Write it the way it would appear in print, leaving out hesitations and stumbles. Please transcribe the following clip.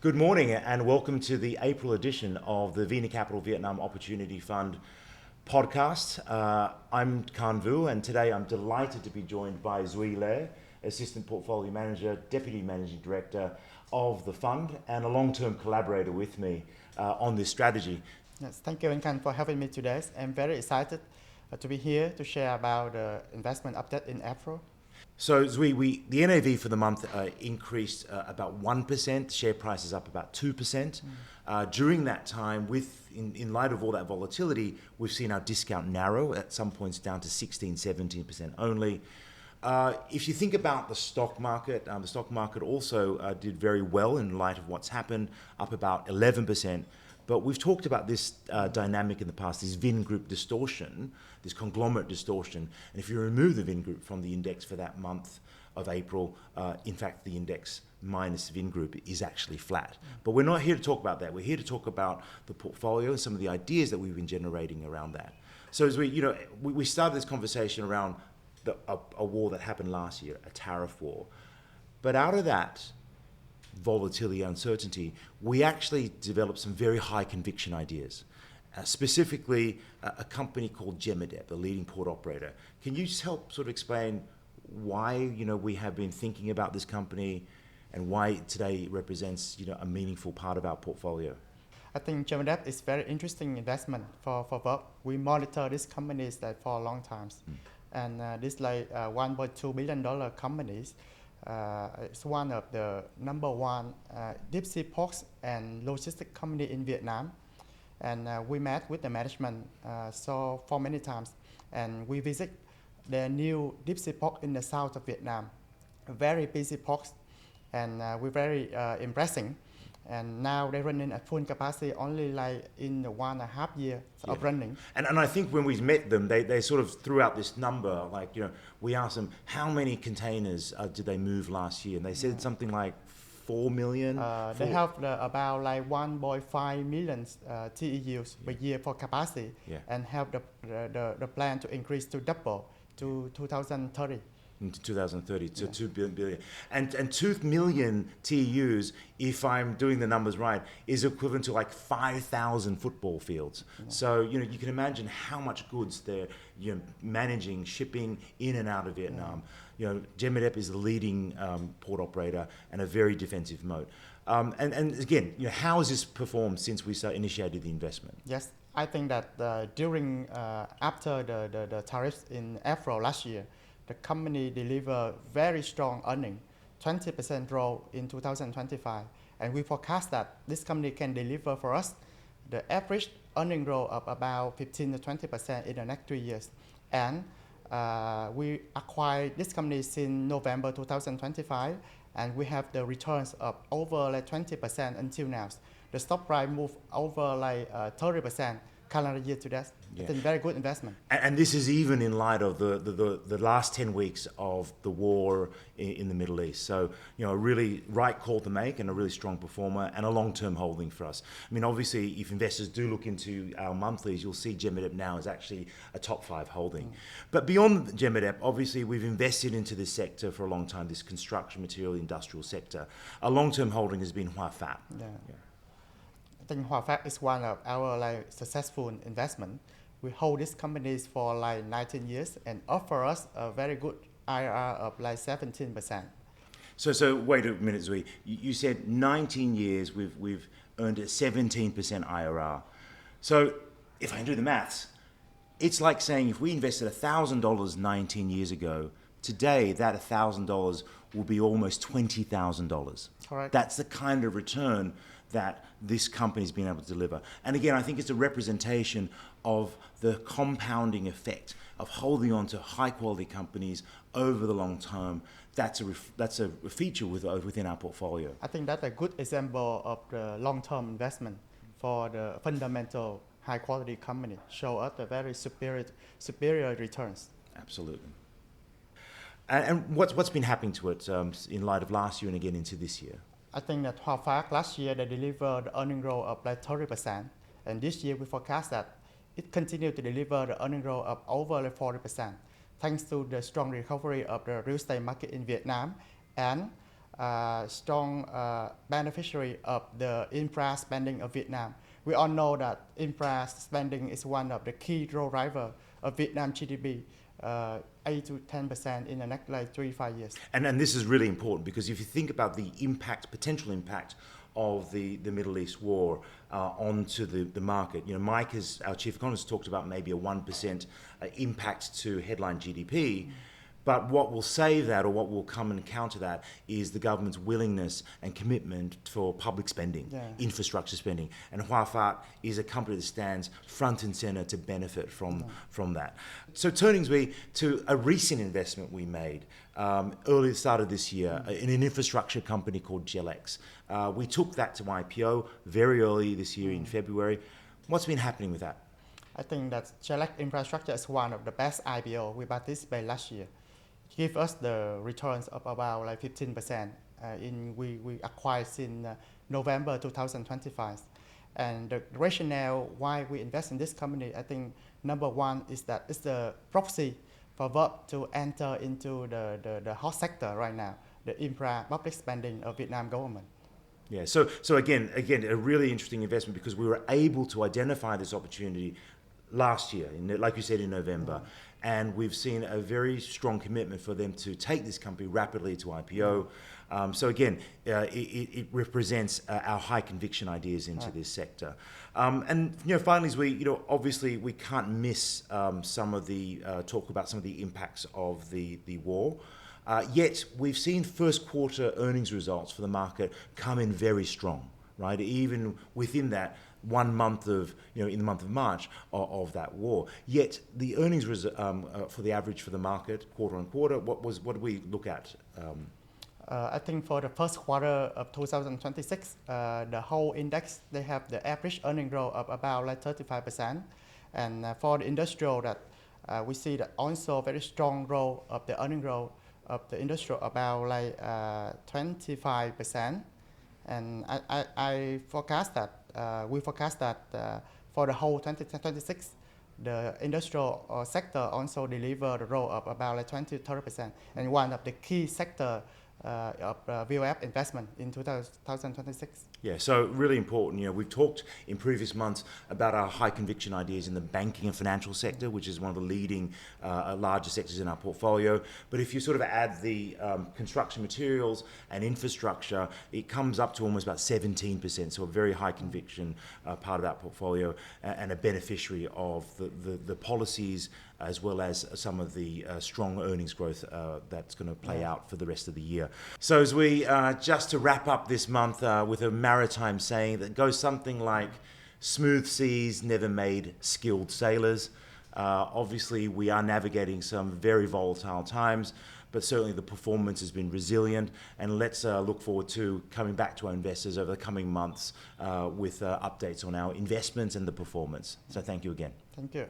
Good morning and welcome to the April edition of the VinaCapital Vietnam Opportunity Fund podcast. I'm Khanh and today I'm delighted to be joined by Duy Le, Assistant Portfolio Manager, Deputy Managing Director of the fund and a long-term collaborator with me on this strategy. Yes, thank you, Khanh, for having me today. I'm very excited to be here to share about the investment update in April. So Duy, the NAV for the month increased about 1%, share price is up about 2%. During that time, in light of all that volatility, we've seen our discount narrow at some points down to 16-17% only. If you think about the stock market also did very well in light of what's happened, up about 11%. But we've talked about this dynamic in the past, this VIN group distortion, this conglomerate distortion. And if you remove the VIN group from the index for that month of April, in fact, the index minus VIN group is actually flat. But we're not here to talk about that. We're here to talk about the portfolio and some of the ideas that we've been generating around that. So as we started this conversation around a war that happened last year, a tariff war. But out of that volatility, uncertainty, we actually developed some very high conviction ideas. Specifically, a company called Gemidep, a leading port operator. Can you just help sort of explain why we have been thinking about this company and why today it represents a meaningful part of our portfolio? I think Gemidep is very interesting investment for VOF. We monitor these companies for a long time, and this $1.2 billion companies. It's one of the number one deep sea ports and logistic company in Vietnam, and we met with the management for many times, and we visit the new deep sea port in the south of Vietnam, a very busy port, and we're very impressing. And now they're running at full capacity only in 1.5 years of running. And I think when we met them, they sort of threw out this number, we asked them, how many containers did they move last year? And they said something like 4 million. They have about 1.5 million TEUs per year for capacity, and have the plan to increase to double to 2030. Into 2030 to 2 billion. And 2 million TEUs, if I'm doing the numbers right, is equivalent to 5,000 football fields. So, you can imagine how much goods they're managing, shipping in and out of Vietnam. Gemidep is the leading port operator and a very defensive moat. And again, how has this performed since we initiated the investment? Yes, I think that after the tariffs in April last year, the company delivered very strong earnings, 20% growth in 2025. And we forecast that this company can deliver for us the average earning growth of about 15 to 20% in the next 3 years. And we acquired this company since November 2025, and we have the returns of over 20% until now. The stock price moved over 30% calendar year to that. It's a very good investment. And this is even in light of the last 10 weeks of the war in the Middle East. So, a really right call to make and a really strong performer and a long-term holding for us. I mean, obviously, if investors do look into our monthlies, you'll see Gemidep now is actually a top 5 holding. But beyond Gemidep, obviously, we've invested into this sector for a long time, this construction material industrial sector. A long-term holding has been VOF. I think VOF is one of our successful investment. We hold these companies for 19 years and offer us a very good IRR of 17%. So wait a minute, Duy. You said 19 years we've earned a 17% IRR. So if I can do the maths, it's like saying if we invested $1,000 19 years ago, today that $1,000 will be almost $20,000. Correct. That's the kind of return that this company's been able to deliver. And again, I think it's a representation of the compounding effect of holding on to high-quality companies over the long term. That's a feature within our portfolio. I think that's a good example of the long-term investment for the fundamental high-quality company. Show us the very superior returns. Absolutely. And what's been happening to it in light of last year and again into this year? I think that VOF last year they delivered the earning growth of 30%, and this year we forecast that it continued to deliver the earning growth of over 40%, thanks to the strong recovery of the real estate market in Vietnam and strong beneficiary of the infra spending of Vietnam. We all know that infra spending is one of the key growth driver of Vietnam GDP, 8 to 10% in the next 3-5 years. And this is really important because if you think about the potential impact of the Middle East war onto the market, Mike, our chief economist, talked about maybe a 1% impact to headline GDP. But what will save that, or what will come and counter that, is the government's willingness and commitment for public spending, infrastructure spending. And VOF is a company that stands front and center to benefit from that. So turning to a recent investment we made early at the start of this year in an infrastructure company called Gelex. We took that to IPO very early this year in February. What's been happening with that? I think that Gelex Infrastructure is one of the best IPO we participated last year. Give us the returns of about 15%. We acquired in November 2025. And the rationale why we invest in this company, I think number one is that it's the proxy for VOF to enter into the hot sector right now, the infra public spending of Vietnam government. Yeah, so again, a really interesting investment because we were able to identify this opportunity last year, like you said, in November. And we've seen a very strong commitment for them to take this company rapidly to IPO. So again, it represents our high conviction ideas into this sector. And finally, obviously we can't miss some of the talk about some of the impacts of the war. Yet we've seen first quarter earnings results for the market come in very strong, right? Even within that 1 month of, in the month of March of that war. Yet the earnings for the average for the market quarter on quarter, what did we look at? I think for the first quarter of 2026, the whole index, they have the average earning growth of about 35%. And for the industrial, that we see that also very strong growth of the earning growth of the industrial about 25%. And I forecast that we forecast that for the whole 2026, the industrial sector also delivered a growth of about 20-30%, and one of the key sector of VOF investment in 2026. Yeah, so really important. We've talked in previous months about our high conviction ideas in the banking and financial sector, which is one of the leading larger sectors in our portfolio. But if you sort of add the construction materials and infrastructure, it comes up to almost about 17%. So a very high conviction part of that portfolio, and a beneficiary of the policies as well as some of the strong earnings growth that's going to play out for the rest of the year. So as we, just to wrap up this month with a maritime saying that goes something like, smooth seas never made skilled sailors. Obviously, we are navigating some very volatile times, but certainly the performance has been resilient. And let's look forward to coming back to our investors over the coming months with updates on our investments and the performance. So thank you again. Thank you.